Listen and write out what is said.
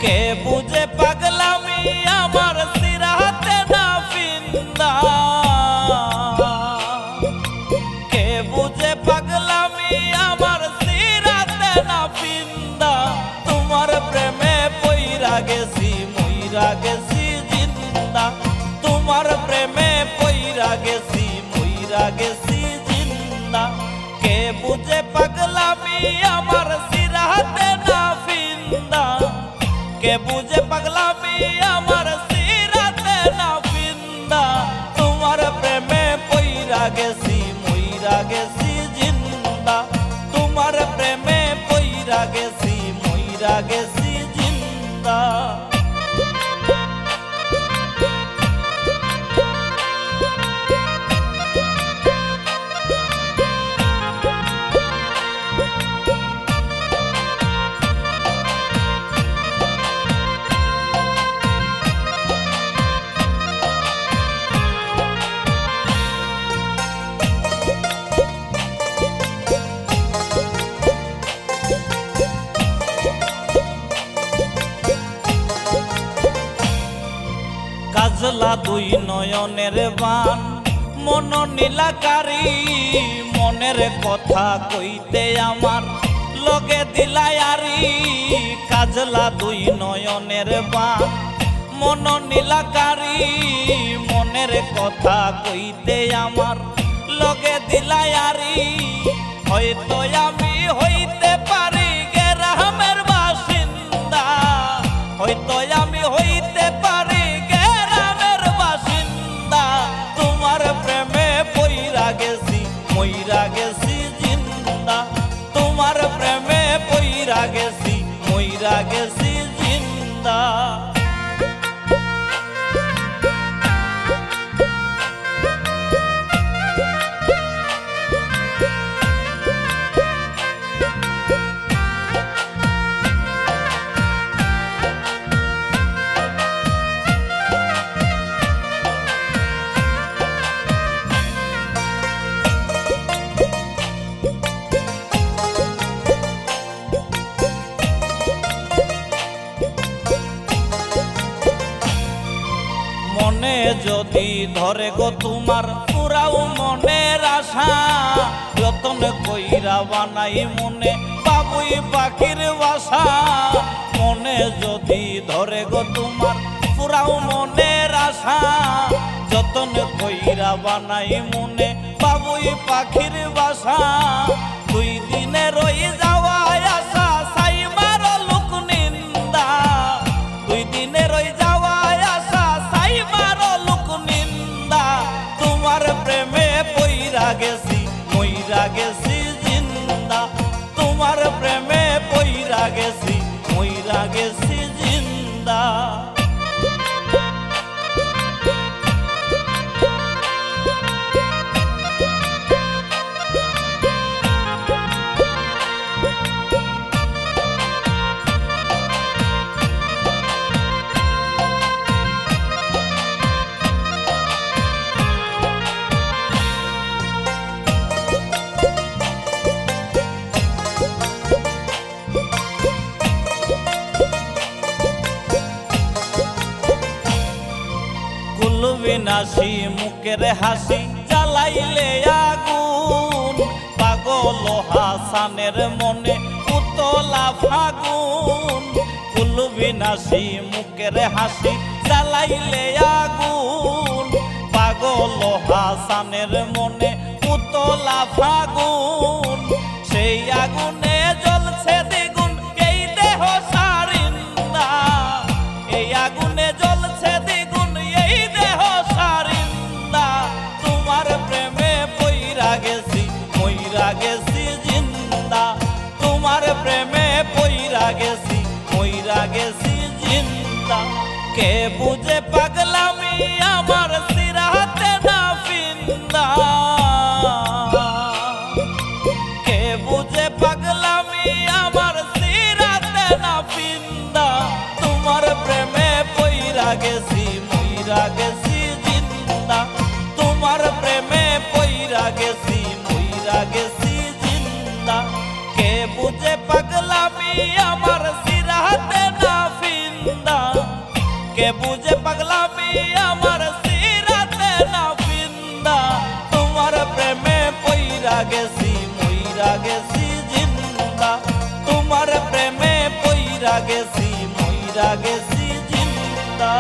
কে বুঝে পাগলামি আমার সিরাতে না ফিন্দা, কে বুঝে পাগলামি আমার সিরাতে না ফিন্দা। তোমার প্রেমে পইরা গেছি মইরা গেছি জিন্দা, তোমার প্রেমে পইরা গেছি মইরা গেছি জিন্দা। কে বুঝে পাগলামি আমার সিরাতে না ফিন্দা, কে বুঝে পাগলামি আমার সিরাতে না ফিন্দা। তোমার প্রেমে পইরা গেছি মইরা গেছি জিন্দা, তোমার প্রেমে পইরা গেছি মইরা গেছি জিন্দা। কাজলা দুই নয়নের বান মন নীলাকারী, মনের কথা কইতে আমার লগে দিলায়ারি। কাজলা দুই নয়নের বান মন নীলাকারী, মনের কথা কইতে আমার লগে দিলায়ারি। হয়তো আমি হইতে পারি গ্রামের বাসিন্দা, হয়তো আমি হইতে পারি গ্রামের বাসিন্দা। তোমার প্রেমে পইরা গেছি মইরা গেছি জিন্দা, তোমার প্রেমে পইরা গেছি মইরা গেছি জিন্দা। মনে যদি ধরে গো তোমার পুরাও মনের আশা, যতন কইরা বানাই মনে বাবুই পাখির বাসা। মনে যদি ধরে গো তোমার পুরাও মনের আশা, যতন কইরা বানাই মনে বাবুই পাখির বাসা। দুই দিনে রই যাওয়া আশা সাই মার লোক নিন্দা, দুই দিনে রই যাওয়া আশা সাই মার লোক নিন্দা। তোমার প্রেমে পইরা গেছি মইরা গেছি জিন্দা, তোমার প্রেমে পইরা গেছি মইরা গেছি জিন্দা। বিনাশী মুখের হাসি জ্বালাইলে আগুন, পাগল হাসানের মনে উতলা ফাগুন। ফুল বিনাশী মুখের হাসি জ্বালাইলে আগুন, পাগল হাসানের মনে উতলা ফাগুন। সেই আগুনে জ্বলছে দ্বিগুণ এই দেহ সারিন্দা, এই আগুনে জ্বলছে দ্বিগুণ এই দেহ সারিন্দা। তোমার প্রেমে পইরা গেছি মইরা গেছি জিন্দা, তোমার প্রেমে পইরা গেছি মইরা গেছি জিন্দা। কে বুঝে পাগলামি আমার সিরাতে না ফিন্দা, কে বুঝে পাগলামি আমার সিরাতে না ফিন্দা। তোমার প্রেমে পইরা গেছি মইরা গেছি জিন্দা, তোমার প্রেমে পইরা গেছি মইরা গেছি জিন্দা। কে বুঝে পাগলামি আমার সিরাতে না ফিন্দা। মইরা গেছি জিন্দা, তোমার প্রেমে পইরা গেছি মইরা গেছি জিন্দা।